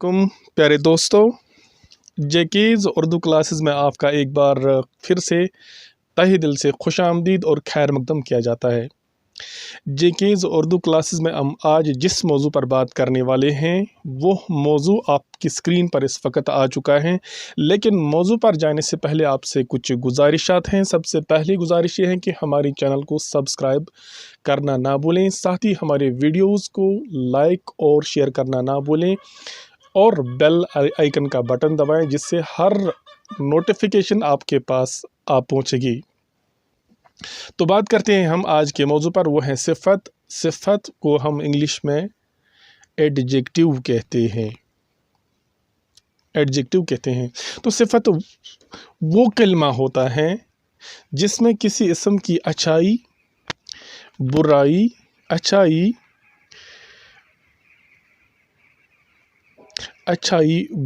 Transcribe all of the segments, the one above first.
वालेकुम प्यारे दोस्तों, जेकीज़ उर्दू क्लासेस में आपका एक बार फिर से तहे दिल से खुशामदीद और खैर मकदम किया जाता है। जेकीज़ उर्दू क्लासेस में हम आज जिस मौजू पर बात करने वाले हैं वो मौजू आपकी स्क्रीन पर इस वक्त आ चुका है, लेकिन मौजू पर जाने से पहले आपसे कुछ गुजारिशात हैं। सबसे पहली गुजारिश ये है कि हमारे चैनल को सब्सक्राइब करना ना भूलें, साथ ही हमारे वीडियोज़ को लाइक और शेयर करना ना भूलें और बेल आइकन का बटन दबाएं, जिससे हर नोटिफिकेशन आपके पास आ पहुंचेगी। तो बात करते हैं हम आज के मौजू पर, वो है सिफत। सिफत को हम इंग्लिश में एडजेक्टिव कहते हैं। एडजेक्टिव कहते हैं। तो सिफत वो कलमा होता है जिसमें किसी इस्म की अच्छाई, बुराई, अच्छाई,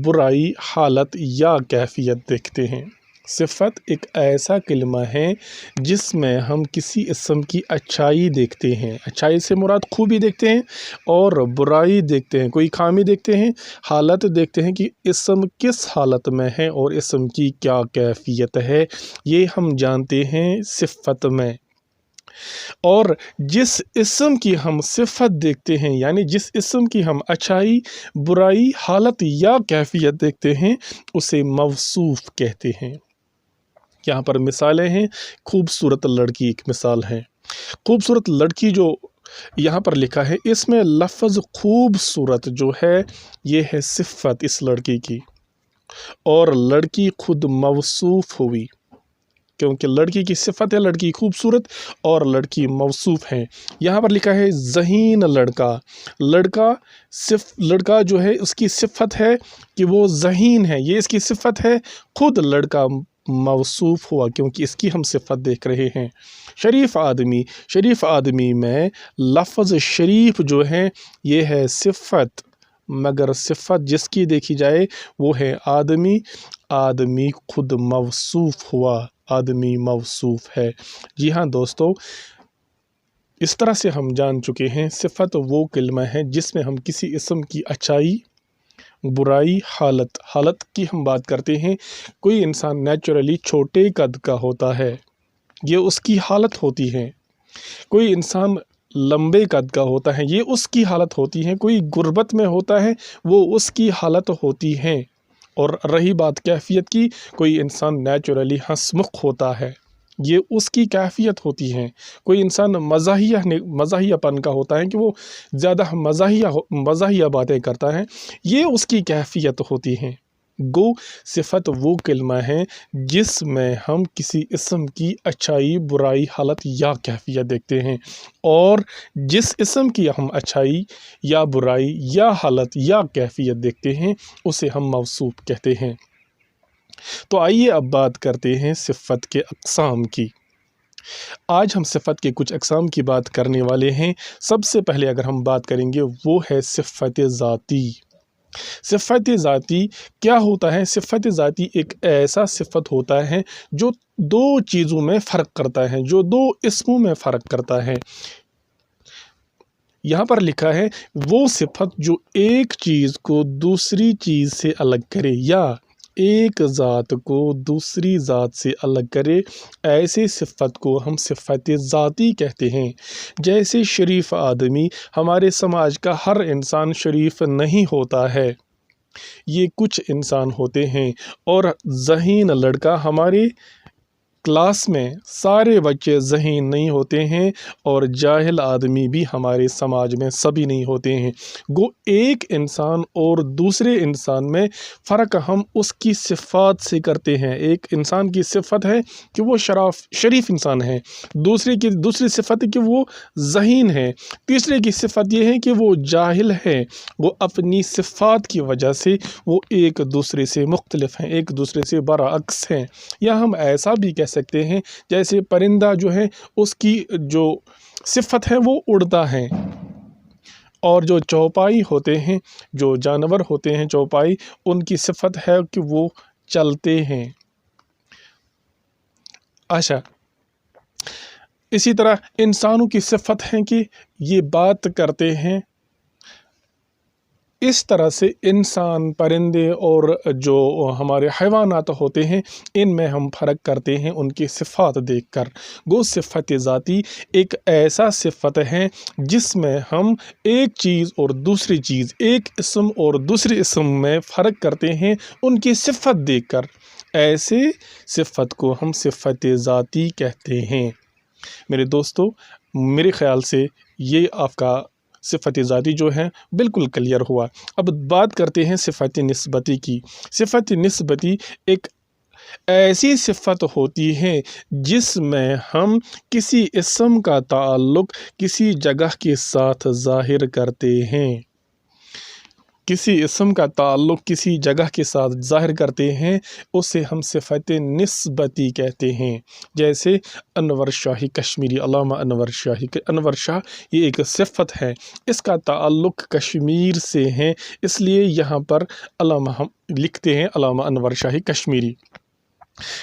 बुराई, हालत या कैफियत देखते हैं। सिफत एक ऐसा कलमा है जिसमें हम किसी इस्म की अच्छाई देखते हैं। अच्छाई से मुराद खूबी देखते हैं और बुराई देखते हैं, कोई खामी देखते हैं, हालत देखते हैं कि इस्म किस हालत में है और इस्म की क्या कैफियत है, ये हम जानते हैं सिफत में। और जिस इस्म की हम सिफत देखते हैं, यानी जिस इस्म की हम अच्छाई, बुराई, हालत या कैफियत देखते हैं, उसे मौसूफ कहते हैं। यहाँ पर मिसालें हैं। खूबसूरत लड़की एक मिसाल है। खूबसूरत लड़की जो यहाँ पर लिखा है, इसमें लफ्ज़ खूबसूरत जो है ये है सिफत इस लड़की की, और लड़की खुद मौसूफ हुई क्योंकि लड़की की सिफत है लड़की खूबसूरत और लड़की मौसूफ है। यहाँ पर लिखा है ज़हीन लड़का। लड़का जो है उसकी सिफत है कि वो ज़हीन है, ये इसकी सिफत है। खुद लड़का मौसूफ हुआ क्योंकि इसकी हम सिफत देख रहे हैं। शरीफ आदमी में लफ्ज़ शरीफ जो है ये है सिफत, मगर सिफत जिसकी देखी जाए वो है आदमी। आदमी खुद मौसूफ हुआ, आदमी मौसूफ है। जी हाँ दोस्तों, इस तरह से हम जान चुके हैं सिफत वो कलमा है जिसमें हम किसी इस्म की अच्छाई, बुराई, हालत की हम बात करते हैं। कोई इंसान नेचुरली छोटे कद का होता है, ये उसकी हालत होती है। कोई इंसान लंबे कद का होता है, ये उसकी हालत होती है। कोई गुर्बत में होता है, वो उसकी हालत होती है। और रही बात कैफियत की, कोई इंसान नेचुरली हंसमुख होता है, ये उसकी कैफियत होती है। कोई इंसान मज़ाहियापन का होता है कि वो ज़्यादा मज़ाहिया बातें करता है, ये उसकी कैफियत होती है। गो सिफत वो कलमा है जिसमें हम किसी इस्म की अच्छाई, बुराई, हालत या कैफियत देखते हैं, और जिस इस्म की हम अच्छाई या बुराई या हालत या कैफियत देखते हैं उसे हम मौसूफ कहते हैं। तो आइए अब बात करते हैं सिफत के अक़साम की। आज हम सिफत के कुछ अक़साम की बात करने वाले हैं। सबसे पहले अगर हम बात करेंगे वो है सिफत ज़ाती। सिफत ज़ाती क्या होता है? सिफत ज़ाती एक ऐसा सिफत होता है जो दो चीज़ों में फ़र्क करता है, जो दो इस्मों में फ़र्क करता है। यहाँ पर लिखा है वो सिफत जो एक चीज़ को दूसरी चीज़ से अलग करे या एक ज़ात को दूसरी ज़ात से अलग करे, ऐसे सिफत को हम सिफत ज़ाती कहते हैं। जैसे शरीफ आदमी, हमारे समाज का हर इंसान शरीफ नहीं होता है, ये कुछ इंसान होते हैं। और ज़हीन लड़का, हमारे क्लास में सारे बच्चे ज़हीन नहीं होते हैं, और जाहिल आदमी भी हमारे समाज में सभी नहीं होते हैं। गो एक इंसान और दूसरे इंसान में फ़र्क हम उसकी सिफ़ात से करते हैं। एक इंसान की सिफ़त है कि वो शरीफ इंसान है, दूसरी सिफ़त है कि वो ज़हीन है, तीसरे की सिफ़त ये है कि वो जाहिल है। वो अपनी सिफ़ात की वजह से वो एक दूसरे से मुख्तलिफ हैं, एक दूसरे से बरअक्स हैं। या हम ऐसा भी कह सकते हैं जैसे परिंदा जो है उसकी जो सिफत है वो उड़ता है, और जो चौपाई होते हैं, जो जानवर होते हैं चौपाई, उनकी सिफत है कि वो चलते हैं। अच्छा, इसी तरह इंसानों की सिफत है कि ये बात करते हैं, इस तरह से इंसान, परिंदे और जो हमारे हैवानात होते हैं, इनमें हम फ़र्क करते हैं उनकी सिफ़ात देखकर। गो सिफ़त ज़ाती एक ऐसा सिफ़त है जिसमें हम एक चीज़ और दूसरी चीज़, एक इस्म और दूसरे इस्म में फ़र्क करते हैं उनकी सिफ़त देखकर। ऐसे सिफ़त को हम सिफ़त ज़ाती कहते हैं। मेरे दोस्तों, मेरे ख़्याल से ये आपका सिफ़त ज़ाती जो है बिल्कुल क्लियर हुआ। अब बात करते हैं सिफ़त निस्बती की। सिफ़त निस्बती एक ऐसी सिफ़त होती है जिसमें हम किसी इस्म का ताल्लुक़ किसी जगह के साथ ज़ाहिर करते हैं। किसी इस्म का ताल्लुक़ किसी जगह के साथ ज़ाहिर करते हैं, उसे हम सिफ़त निस्बती कहते हैं। जैसे अनवर शाही कश्मीरी, अल्लामा अनवर शाह ये एक सिफ़त है, इसका ताल्लुक़ कश्मीर से है, इसलिए यहाँ पर अल्लामा हम लिखते हैं अल्लामा अनवर शाही कश्मीरी।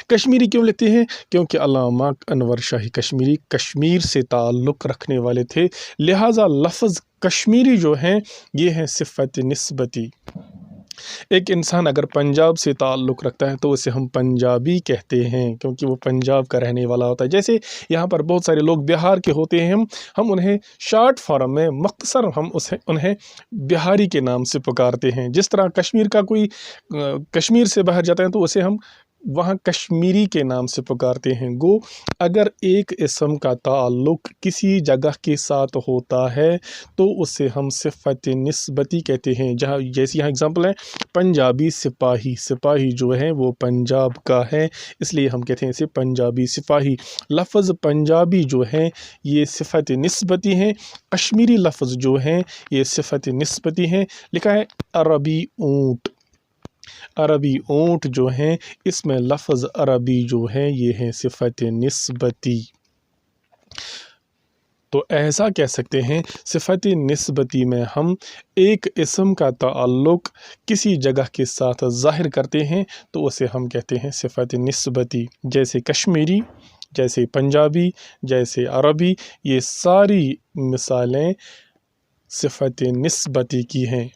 कश्मीरी क्यों लिखते हैं? क्योंकि अल्लामा अनवर शाही कश्मीरी कश्मीर से ताल्लुक़ रखने वाले थे, लिहाजा लफ्ज़ कश्मीरी जो हैं ये हैं सिफ़त निस्बती। एक इंसान अगर पंजाब से ताल्लुक़ रखता है तो उसे हम पंजाबी कहते हैं, क्योंकि वो पंजाब का रहने वाला होता है। जैसे यहाँ पर बहुत सारे लोग बिहार के होते हैं, हम उन्हें शॉर्ट फॉर्म में मख्तसर हम उन्हें बिहारी के नाम से पुकारते हैं। जिस तरह कश्मीर का कोई कश्मीर से बाहर जाता है तो उसे हम वहाँ कश्मीरी के नाम से पुकारते हैं। गो अगर एक इस्म का ताल्लुक़ किसी जगह के साथ होता है तो उसे हम सिफ़त निस्बती कहते हैं। जहाँ जैसे यहाँ एग्ज़ाम्पल है पंजाबी सिपाही, सिपाही जो है वो पंजाब का है, इसलिए हम कहते हैं इसे पंजाबी सिपाही। लफ्ज़ पंजाबी जो है ये सिफ़त निस्बती हैं। कश्मीरी लफ्ज़ जो हैं ये सिफ़त निस्बती हैं। लिखा है अरबी ऊँट, अरबी ऊँट जो हैं इसमें लफ्ज़ अरबी जो है ये है सिफ़त निस्बती। तो ऐसा कह सकते हैं सिफ़त निस्बती में हम एक इस्म का ताल्लुक़ किसी जगह के साथ ज़ाहिर करते हैं तो उसे हम कहते हैं सिफ़त निस्बती। जैसे कश्मीरी, जैसे पंजाबी, जैसे अरबी, ये सारी मिसालें सिफ़त निस्बती की हैं।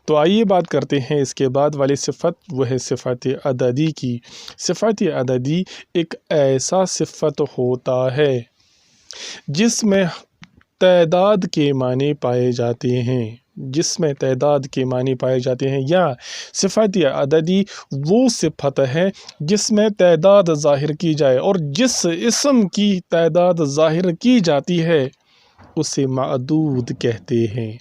तो आइए बात करते हैं इसके बाद वाली सिफ़त, वह है सिफ़त अददी की। सिफ़त अददी एक ऐसा सिफ़त होता है जिसमें तादाद के माने पाए जाते हैं, जिसमें तादाद के माने पाए जाते हैं। या सिफ़त अददी वो सिफ़त है जिसमें तादाद ज़ाहिर की जाए, और जिस इस्म की तादाद ज़ाहिर की जाती है उसे मादूद कहते हैं।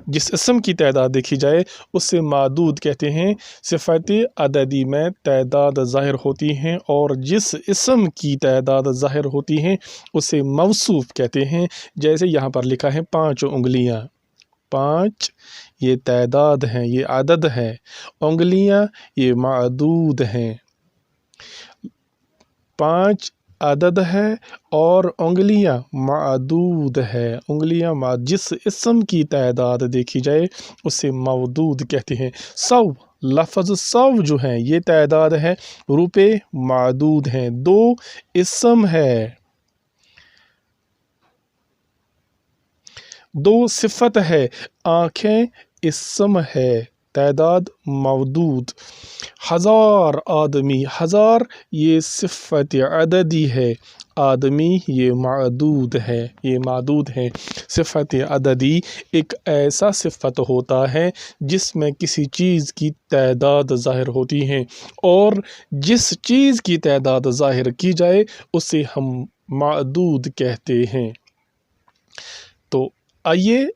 जिस इस्म की तादाद देखी जाए उसे मादूद कहते हैं। सिफ़त अददी में तादाद ज़ाहिर होती हैं, और जिस इस्म की तादाद ज़ाहिर होती हैं उसे मौसूफ़ कहते हैं। जैसे यहाँ पर लिखा है 5 उंगलियाँ, 5 ये तादाद हैं, ये अदद है। उंगलियाँ ये मादूद हैं। 5 अदद है और उंगलियाँ मादूद है। उंगलियाँ जिस इस्म की तादाद देखी जाए उसे मौदूद कहते हैं। 100 लफ्ज़ 100 जो है ये तादाद है। रुपए मादूद हैं। 2 इस्म है, 2 सिफ़त है। आँखें इस्म है, तादाद मौदूद। 1000 आदमी, 1000 ये सिफ़त अददी है। आदमी ये मादूद है, ये मादूद है। सिफ़त अददी एक ऐसा सिफ़त होता है जिसमें किसी चीज़ की तादाद ज़ाहिर होती है, और जिस चीज़ की तादाद ज़ाहिर की जाए उसे हम मादूद कहते हैं। तो आइए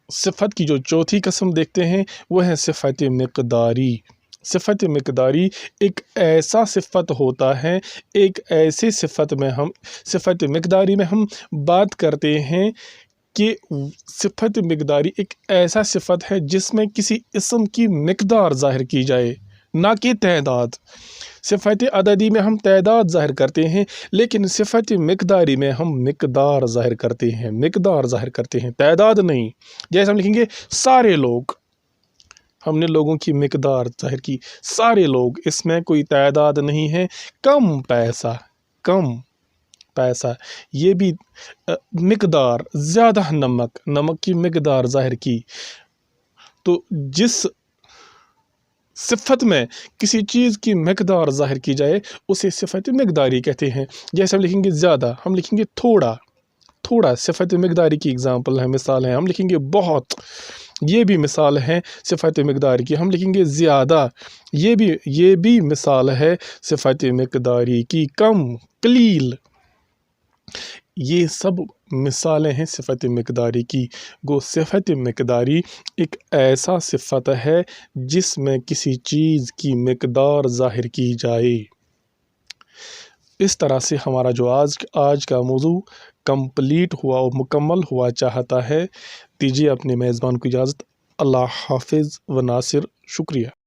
सिफ़त की जो चौथी किस्म देखते हैं वह है सिफ़त मिक़दारी। सिफ़त मिक़दारी एक ऐसा सिफ़त होता है, एक ऐसी सिफ़त में हम सिफ़त मिक़दारी में हम बात करते हैं कि सिफ़त मिक़दारी एक ऐसा सिफ़त है जिसमें किसी इस्म की मिक़दार ज़ाहिर की जाए, ना कि तादाद। सिफ़त अददी में हम तादाद ज़ाहिर करते हैं, लेकिन सिफ़त मिक़दारी में हम मिक़दार ज़ाहिर करते हैं, मिक़दार ज़ाहिर करते हैं, तादाद नहीं। जैसे हम लिखेंगे सारे लोग, हमने लोगों की मिक़दार ज़ाहिर की, सारे लोग, इसमें कोई तादाद नहीं है। कम पैसा, कम पैसा, ये भी मिक़दार। ज़्यादा नमक, नमक की मिक़दार ज़ाहिर की। تو جس صفت میں کسی چیز کی مقدار ظاہر کی جائے اسے صفت مقداری کہتے ہیں۔ جیسے ہم لکھیں گے زیادہ، ہم لکھیں گے تھوڑا، تھوڑا صفت مقداری کی اگزامپل ہے، مثال ہے۔ ہم لکھیں گے بہت، یہ بھی مثال ہے صفت مقدار کی۔ ہم لکھیں گے زیادہ، یہ بھی مثال ہے صفت مقداری کی۔ کم، قلیل، یہ سب مثالیں ہیں صفت مقداری کی۔ گو صفت مقداری ایک ایسا صفت ہے جس میں کسی چیز کی مقدار ظاہر کی جائے۔ اس طرح سے ہمارا جو آج کا موضوع کمپلیٹ ہوا اور مکمل ہوا چاہتا ہے۔ دیجیے اپنے میزبان کو اجازت۔ اللہ حافظ و ناصر، شکریہ۔